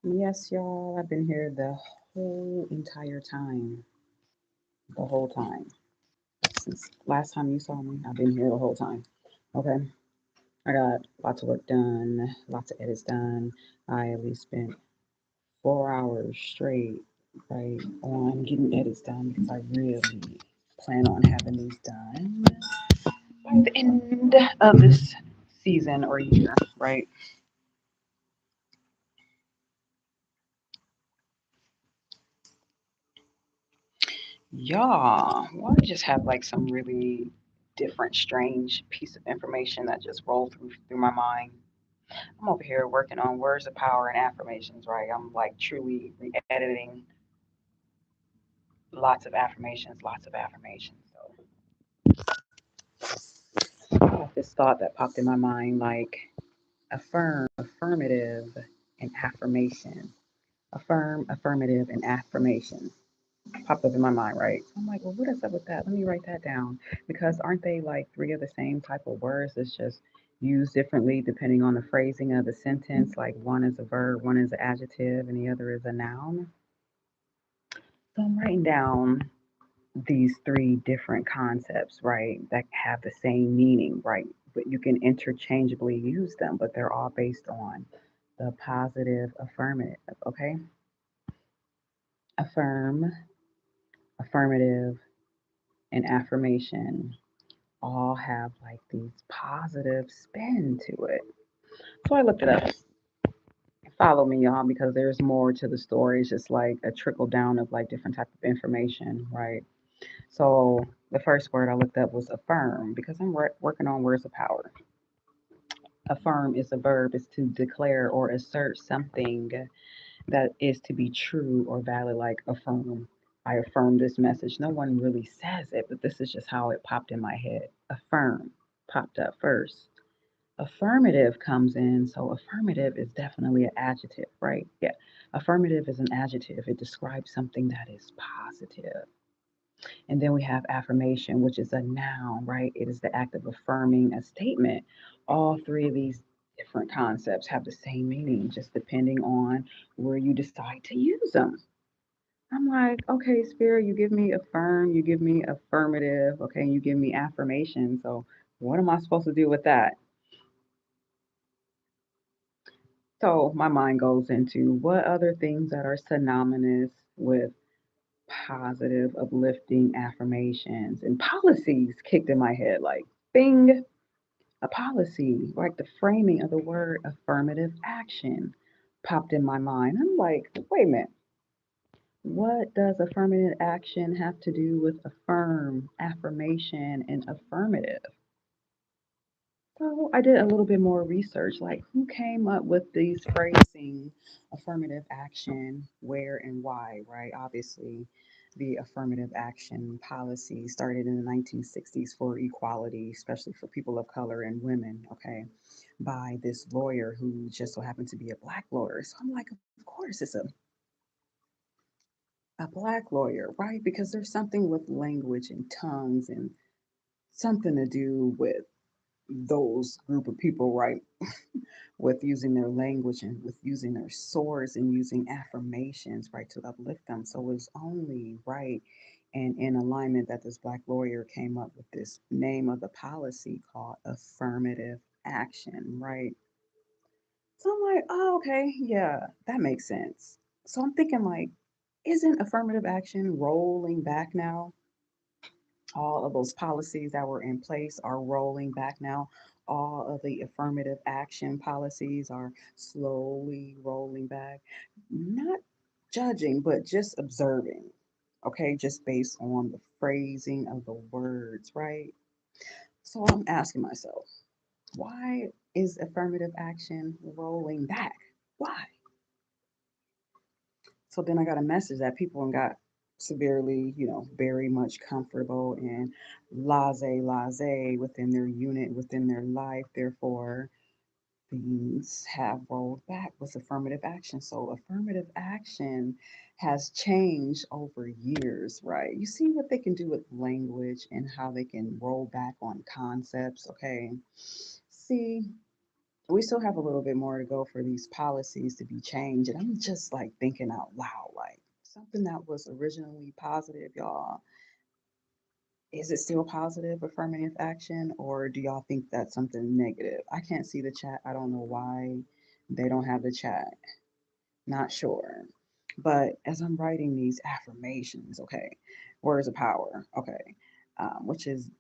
Yes, y'all, I've been here the whole entire time. The whole time. Since last time you saw me, I've been here the whole time. Okay. I got lots of work done, lots of edits done. I at least spent 4 hours straight, right, on getting edits done because I really plan on having these done by the end of this season or year, right? Yeah, well, I just have like some really different, strange piece of information that just rolled through my mind. I'm over here working on words of power and affirmations, right? I'm like truly re-editing lots of affirmations, lots of affirmations. So I have this thought that popped in my mind, like affirm, affirmative, and affirmation. Affirm, affirmative, and affirmation popped up in my mind, right? So I'm like, well, what is up with that? Let me write that down because aren't they like three of the same type of words? It's just used differently depending on the phrasing of the sentence. Like one is a verb, one is an adjective, and the other is a noun. So I'm writing down these three different concepts, right, that have the same meaning, right? But you can interchangeably use them, but they're all based on the positive affirmative, okay? Affirm, affirmative, and affirmation all have like these positive spin to it. So I looked it up. Follow me, y'all, because there's more to the story. It's just like a trickle down of like different type of information, right? So the first word I looked up was affirm because I'm working on words of power. Affirm is a verb, is to declare or assert something that is to be true or valid, like affirm. I affirm this message. No one really says it, but this is just how it popped in my head. Affirm popped up first. Affirmative comes in, so affirmative is definitely an adjective, right? Yeah. Affirmative is an adjective. It describes something that is positive. And then we have affirmation, which is a noun, right? It is the act of affirming a statement. All three of these different concepts have the same meaning, just depending on where you decide to use them. I'm like, okay, Spirit, you give me affirm, you give me affirmative, okay, you give me affirmation. So what am I supposed to do with that? So my mind goes into what other things that are synonymous with positive, uplifting affirmations and policies kicked in my head like bing, a policy, like the framing of the word affirmative action popped in my mind. I'm like, wait a minute. What does affirmative action have to do with affirm, affirmation, and affirmative? So I did a little bit more research, like who came up with these phrasing, affirmative action, where and why, right? Obviously, the affirmative action policy started in the 1960s for equality, especially for people of color and women, okay, by this lawyer who just so happened to be a black lawyer. So I'm like, of course it's a black lawyer, right? Because there's something with language and tongues and something to do with those group of people, right? With using their language and with using their swords and using affirmations, right, to uplift them. So it's only right and in alignment that this black lawyer came up with this name of the policy called affirmative action, right? So I'm like, oh, okay, yeah, that makes sense. So I'm thinking, like, isn't affirmative action rolling back now? All of those policies that were in place are rolling back now. All of the affirmative action policies are slowly rolling back. Not judging, but just observing. Okay, just based on the phrasing of the words, right? So I'm asking myself, why is affirmative action rolling back? Why? So then I got a message that people got severely, very much comfortable and laissez within their unit, within their life. Therefore, things have rolled back with affirmative action. So affirmative action has changed over years, right? You see what they can do with language and how they can roll back on concepts, okay? See, we still have a little bit more to go for these policies to be changed. And I'm just like thinking out loud, like something that was originally positive, y'all. Is it still positive affirmative action, or do y'all think that's something negative? I can't see the chat. I don't know why they don't have the chat. Not sure. But as I'm writing these affirmations, okay, words of power, okay, which is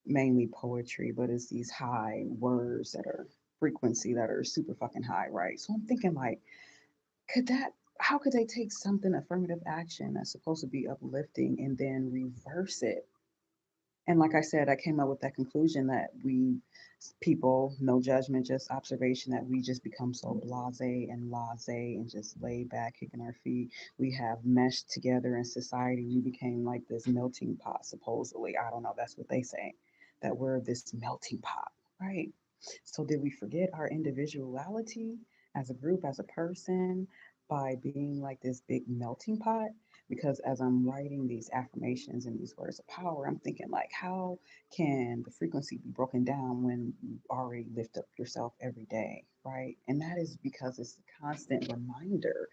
mainly poetry, but it's these high words that are frequency that are super fucking high, right? So I'm thinking like, could that how could they take something affirmative action that's supposed to be uplifting and then reverse it? And like I said, I came up with that conclusion that we people, no judgment, just observation, that we just become so blasé and laissez and just laid back, kicking our feet. We have meshed together in society. We became like this melting pot, supposedly. I don't know. That's what they say, that we're this melting pot, right? So did we forget our individuality as a group, as a person, by being like this big melting pot? Because as I'm writing these affirmations and these words of power, I'm thinking like, how can the frequency be broken down when you already lift up yourself every day, right? And that is because it's a constant reminder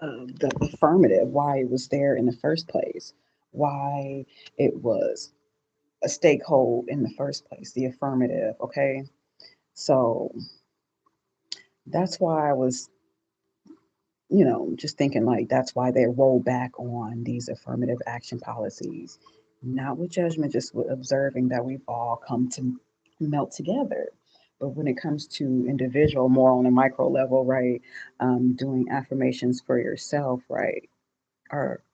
of the affirmative, why it was there in the first place, why it was a stakehold in the first place, the affirmative, okay? So that's why I was, just thinking like that's why they roll back on these affirmative action policies, not with judgment, just with observing that we've all come to melt together. But when it comes to individual, more on a micro level, right, doing affirmations for yourself, right, or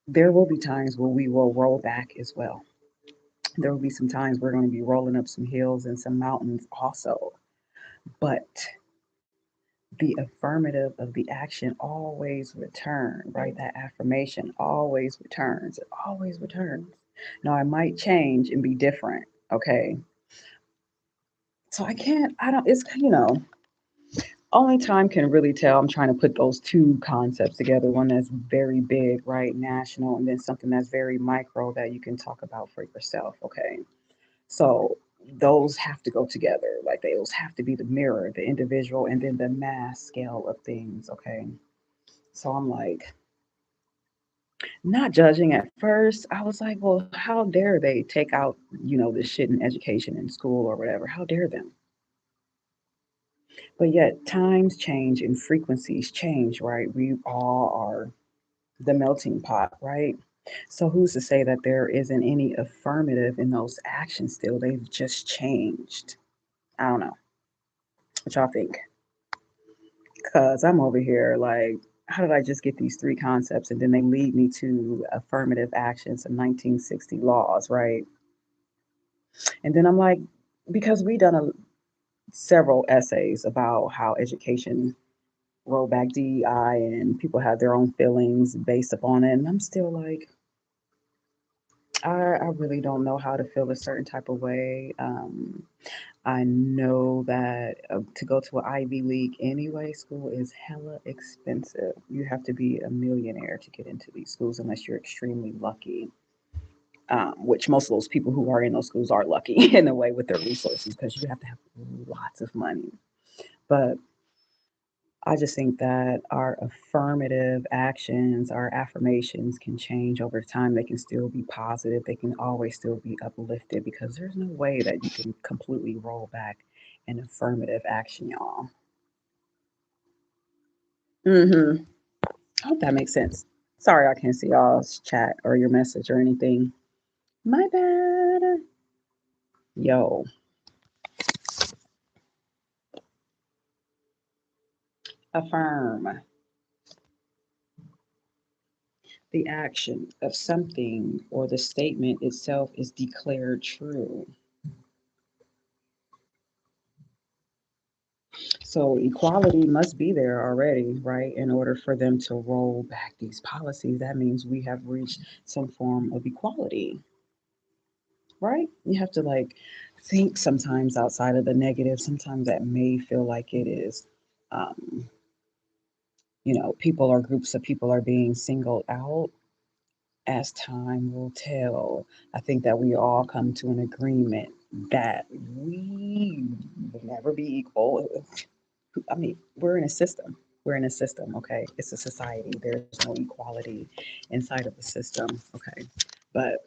there will be times where we will roll back as well. There will be some times we're going to be rolling up some hills and some mountains also. But the affirmative of the action always return, right? That affirmation always returns. It always returns. Now I might change and be different. Okay. So I don't, it's, only time can really tell. I'm trying to put those two concepts together, one that's very big, right? National, and then something that's very micro that you can talk about for yourself. Okay. So those have to go together. Like those have to be the mirror, the individual, and then the mass scale of things. Okay. So I'm like, not judging at first. I was like, well, how dare they take out, this shit in education in school or whatever? How dare them? But yet times change and frequencies change, right? We all are the melting pot, right? So who's to say that there isn't any affirmative in those actions still? They've just changed. I don't know. What y'all think? Because I'm over here like, how did I just get these three concepts and then they lead me to affirmative actions and 1960 laws, right? And then I'm like, because we done several essays about how education rolled back DEI and people have their own feelings based upon it. And I'm still like, I really don't know how to feel a certain type of way. I know that to go to an Ivy League anyway, school is hella expensive. You have to be a millionaire to get into these schools unless you're extremely lucky. Which most of those people who are in those schools are lucky in a way with their resources because you have to have lots of money. But I just think that our affirmative actions, our affirmations can change over time. They can still be positive. They can always still be uplifted because there's no way that you can completely roll back an affirmative action, y'all. Mm-hmm. I hope that makes sense. Sorry, I can't see y'all's chat or your message or anything. My bad. Yo, affirm. The action of something or the statement itself is declared true. So equality must be there already, right? In order for them to roll back these policies, that means we have reached some form of equality, right? You have to like think sometimes outside of the negative. Sometimes that may feel like it is, um, people or groups of people are being singled out. As time will tell, I think that we all come to an agreement that we will never be equal. I mean, we're in a system. We're in a system, okay? It's a society. There's no equality inside of the system, okay? But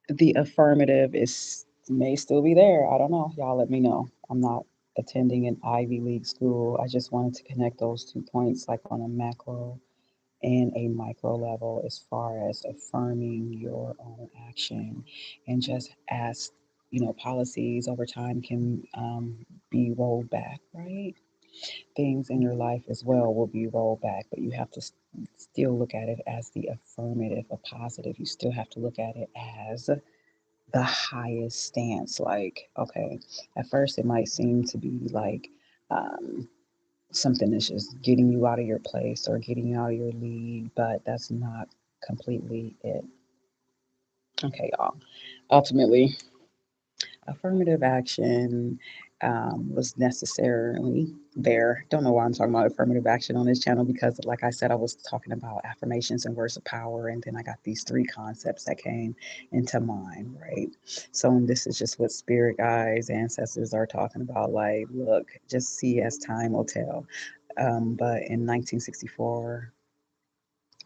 the affirmative is may still be there. I don't know. Y'all let me know. I'm not attending an Ivy League school. I just wanted to connect those 2 points like on a macro and a micro level as far as affirming your own action and just ask, policies over time can be rolled back, right? Things in your life as well will be rolled back, but you have to still look at it as the affirmative, a positive. You still have to look at it as the highest stance. Like, okay, at first it might seem to be like um, something that's just getting you out of your place or getting you out of your league, but that's not completely it. Okay, y'all. Ultimately, affirmative action was necessarily there. Don't know why I'm talking about affirmative action on this channel because, like I said, I was talking about affirmations and words of power, and then I got these 3 concepts that came into mind, right? So, this is just what spirit guides, ancestors are talking about. Like, look, just see as time will tell. But in 1964,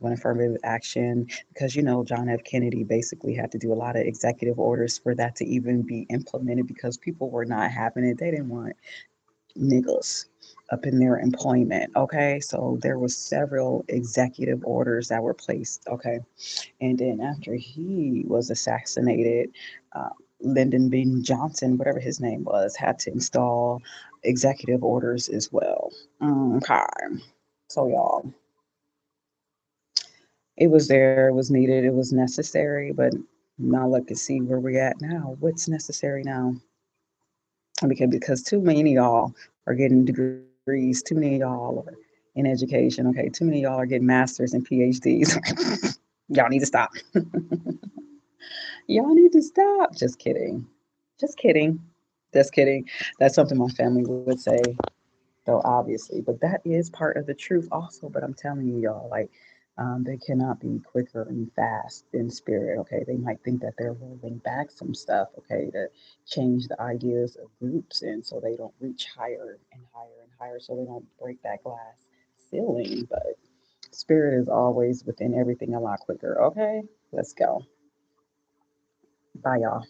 when affirmative action, because John F. Kennedy basically had to do a lot of executive orders for that to even be implemented because people were not having it. They didn't want niggas up in their employment. Okay, so there was several executive orders that were placed. Okay, and then after he was assassinated, uh, Lyndon B. Johnson, whatever his name was, had to install executive orders as well. Okay, so y'all, it was there, it was needed, it was necessary, but now look and see where we're at now. What's necessary now? Because too many of y'all are getting degrees, too many of y'all are in education, okay? Too many of y'all are getting masters and PhDs. Y'all need to stop. Y'all need to stop. Just kidding. Just kidding. Just kidding. That's something my family would say, though, obviously. But that is part of the truth, also. But I'm telling you, y'all, like, they cannot be quicker and fast in spirit, okay? They might think that they're rolling back some stuff, okay, to change the ideas of groups and so they don't reach higher and higher and higher, so they don't break that glass ceiling. But spirit is always within everything a lot quicker, okay? Let's go. Bye, y'all.